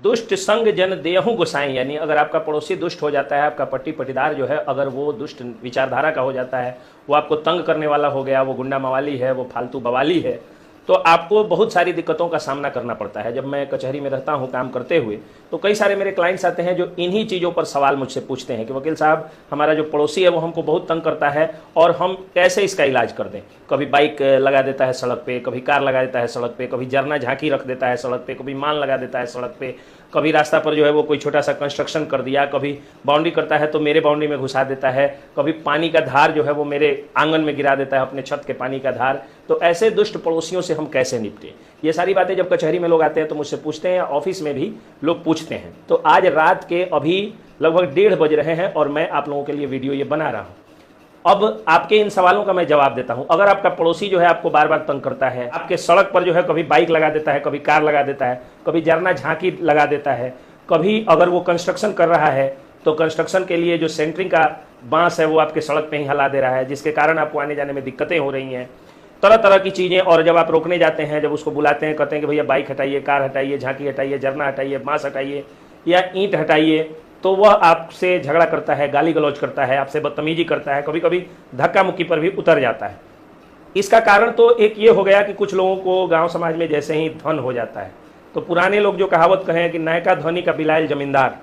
दुष्ट संग जन देहु गोसाई, यानी अगर आपका पड़ोसी दुष्ट हो जाता है, आपका पट्टी पट्टीदार जो है अगर वो दुष्ट विचारधारा का हो जाता है, वो आपको तंग करने वाला हो गया, वो गुंडा मवाली है, वो फालतू बवाली है, तो आपको बहुत सारी दिक्कतों का सामना करना पड़ता है। जब मैं कचहरी में रहता हूं काम करते हुए, तो कई सारे मेरे क्लाइंट्स आते हैं जो इन्हीं चीज़ों पर सवाल मुझसे पूछते हैं कि वकील साहब, हमारा जो पड़ोसी है वो हमको बहुत तंग करता है और हम कैसे इसका इलाज कर दें। कभी बाइक लगा देता है सड़क पे, कभी कार लगा देता है सड़क पे, कभी जरना झांकी रख देता है सड़क पे, कभी मान लगा देता है सड़क पे, कभी रास्ता पर जो है वो कोई छोटा सा कंस्ट्रक्शन कर दिया, कभी बाउंड्री करता है तो मेरे बाउंड्री में घुसा देता है, कभी पानी का धार जो है वो मेरे आंगन में गिरा देता है, अपने छत के पानी का धार। तो ऐसे दुष्ट पड़ोसियों से हम कैसे निपटें, ये सारी बातें जब कचहरी में लोग आते हैं तो मुझसे पूछते हैं, ऑफिस में भी लोग पूछते हैं। तो आज रात के अभी लगभग 1:30 बज रहे हैं और मैं आप लोगों के लिए वीडियो ये बना रहा हूँ। अब आपके इन सवालों का मैं जवाब देता हूं। अगर आपका पड़ोसी जो है आपको बार बार तंग करता है, आपके सड़क पर जो है कभी बाइक लगा देता है, कभी कार लगा देता है, कभी जरना झांकी लगा देता है, कभी अगर वो कंस्ट्रक्शन कर रहा है तो कंस्ट्रक्शन के लिए जो सेंटरिंग का बांस है वो आपके सड़क पे ही हिला दे रहा है, जिसके कारण आपको आने जाने में दिक्कतें हो रही हैं, तरह तरह की चीज़ें। और जब आप रोकने जाते हैं, जब उसको बुलाते हैं, कहते हैं कि भैया बाइक हटाइए, कार हटाइए, झांकी हटाइए, जरना हटाइए, बांस हटाइए या ईंट हटाइए, तो वह आपसे झगड़ा करता है, गाली गलौज करता है, आपसे बदतमीजी करता है, कभी कभी धक्का मुक्की पर भी उतर जाता है। इसका कारण तो एक ये हो गया कि कुछ लोगों को गांव समाज में जैसे ही धन हो जाता है, तो पुराने लोग जो कहावत कहें कि नयका धनी का बिलायल जमींदार,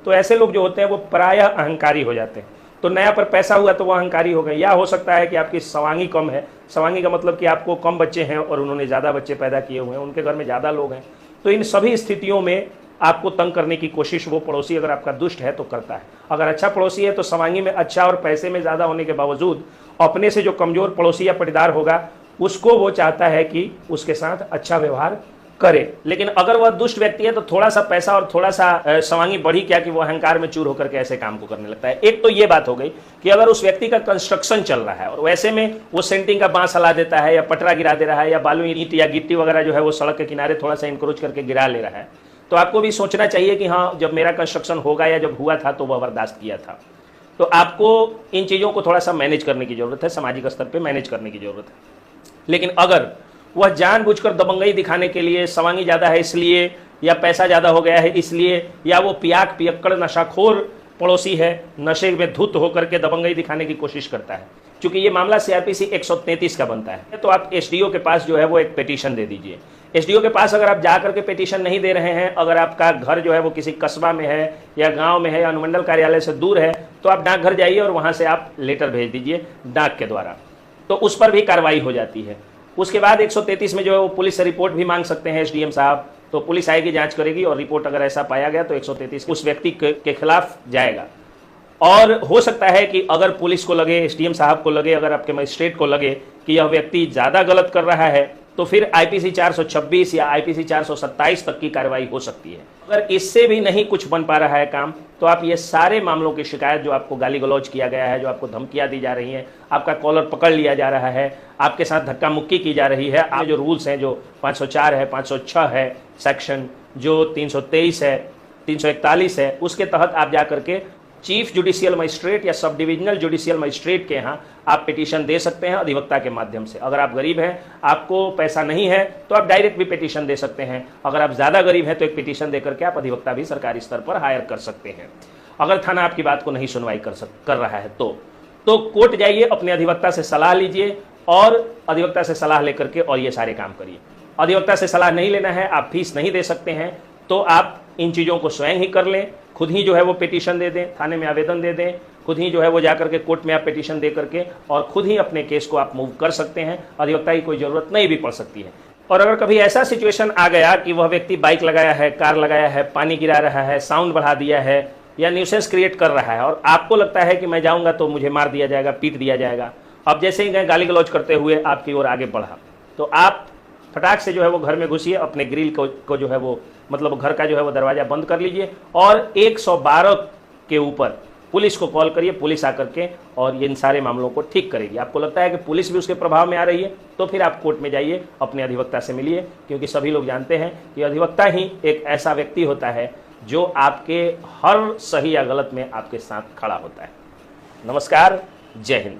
तो ऐसे लोग जो होते हैं वो प्रायः अहंकारी हो जाते हैं। तो नया पर पैसा हुआ तो वो अहंकारी हो गए। या हो सकता है कि आपकी सवांगी कम है, सवांगी का मतलब कि आपको कम बच्चे हैं और उन्होंने ज़्यादा बच्चे पैदा किए हुए हैं, उनके घर में ज़्यादा लोग हैं। तो इन सभी स्थितियों में आपको तंग करने की कोशिश वो पड़ोसी अगर आपका दुष्ट है तो करता है। अगर अच्छा पड़ोसी है तो सवांगी में अच्छा और पैसे में ज़्यादा होने के बावजूद अपने से जो कमज़ोर पड़ोसी या पटीदार होगा उसको वो चाहता है कि उसके साथ अच्छा व्यवहार करे। लेकिन अगर वह दुष्ट व्यक्ति है तो थोड़ा सा पैसा और थोड़ा सा सवांगी बढ़ी क्या कि वो अहंकार में चूर होकर के ऐसे काम को करने लगता है। एक तो ये बात हो गई कि अगर उस व्यक्ति का कंस्ट्रक्शन चल रहा है और वैसे में वो सेंटिंग का बांस हला देता है या पटरा गिरा दे रहा है या बालू ईंट या गिट्टी वगैरह जो है वो सड़क के किनारे थोड़ा सा इंक्रोच करके गिरा ले रहा है, तो आपको भी सोचना चाहिए कि हाँ, जब मेरा कंस्ट्रक्शन होगा या जब हुआ था तो वह बर्दाश्त किया था। तो आपको इन चीज़ों को थोड़ा सा मैनेज करने की ज़रूरत है, सामाजिक स्तर पे मैनेज करने की ज़रूरत है। लेकिन अगर वह जानबूझकर दबंगई दिखाने के लिए, सवांगी ज़्यादा है इसलिए, या पैसा ज़्यादा हो गया है इसलिए, या वो पियक्कड़ नशाखोर पड़ोसी है, नशे में धुत होकर के दबंगई दिखाने की कोशिश करता है, क्योंकि ये मामला CRPC 133 का बनता है, तो आप SDO के पास जो है वो एक पिटीशन दे दीजिए। SDO के पास अगर आप जा करके पिटीशन नहीं दे रहे हैं, अगर आपका घर जो है वो किसी कस्बा में है या गांव में है या अनुमंडल कार्यालय से दूर है, तो आप डाकघर जाइए और वहां से आप लेटर भेज दीजिए डाक के द्वारा, तो उस पर भी कार्रवाई हो जाती है। उसके बाद 133 में जो है वो पुलिस से रिपोर्ट भी मांग सकते हैं SDM साहब, तो पुलिस आएगी, जांच करेगी और रिपोर्ट अगर ऐसा पाया गया तो 133 उस व्यक्ति के खिलाफ जाएगा। और हो सकता है कि अगर पुलिस को लगे, SDM साहब को लगे, अगर आपके मजिस्ट्रेट को लगे कि यह व्यक्ति ज़्यादा गलत कर रहा है, तो फिर IPC 426 या IPC 427 तक की कार्रवाई हो सकती है। अगर इससे भी नहीं कुछ बन पा रहा है काम, तो आप ये सारे मामलों की शिकायत, जो आपको गाली गलौज किया गया है, जो आपको धमकियां दी जा रही हैं, आपका कॉलर पकड़ लिया जा रहा है, आपके साथ धक्का मुक्की की जा रही है, आप जो रूल्स हैं, जो 504 है, 506 है सेक्शन, जो 323 है, 341 है, उसके तहत आप जा करके चीफ जुडिशियल मजिस्ट्रेट या सब डिविजनल जुडिशियल मजिस्ट्रेट के यहाँ आप पिटीशन दे सकते हैं अधिवक्ता के माध्यम से। अगर आप गरीब हैं, आपको पैसा नहीं है, तो आप डायरेक्ट भी पिटीशन दे सकते हैं। अगर आप ज़्यादा गरीब हैं तो एक पिटीशन दे करके आप अधिवक्ता भी सरकारी स्तर पर हायर कर सकते हैं। अगर थाना आपकी बात को नहीं सुनवाई कर रहा है तो कोर्ट जाइए, अपने अधिवक्ता से सलाह लीजिए और अधिवक्ता से सलाह लेकर के और ये सारे काम करिए। अधिवक्ता से सलाह नहीं लेना है, आप फीस नहीं दे सकते हैं, तो आप इन चीज़ों को स्वयं ही कर लें, खुद ही जो है वो पिटीशन दे दें, थाने में आवेदन दे दें, खुद ही जो है वो जा करके कोर्ट में आप पिटीशन दे करके और खुद ही अपने केस को आप मूव कर सकते हैं। अधिवक्ता की कोई ज़रूरत नहीं भी पड़ सकती है। और अगर कभी ऐसा सिचुएशन आ गया कि वह व्यक्ति बाइक लगाया है, कार लगाया है, पानी गिरा रहा है, साउंड बढ़ा दिया है या न्यूसेंस क्रिएट कर रहा है और आपको लगता है कि मैं जाऊँगा तो मुझे मार दिया जाएगा, पीट दिया जाएगा, अब जैसे ही गए गाली गलौज करते हुए आपकी ओर आगे बढ़ा, तो आप फटाक से जो है वो घर में घुसिए, अपने ग्रिल को जो है वो मतलब घर का जो है वो दरवाज़ा बंद कर लीजिए और 112 के ऊपर पुलिस को कॉल करिए। पुलिस आकर के और इन सारे मामलों को ठीक करेगी। आपको लगता है कि पुलिस भी उसके प्रभाव में आ रही है, तो फिर आप कोर्ट में जाइए, अपने अधिवक्ता से मिलिए, क्योंकि सभी लोग जानते हैं कि अधिवक्ता ही एक ऐसा व्यक्ति होता है जो आपके हर सही या गलत में आपके साथ खड़ा होता है। नमस्कार, जय हिंद।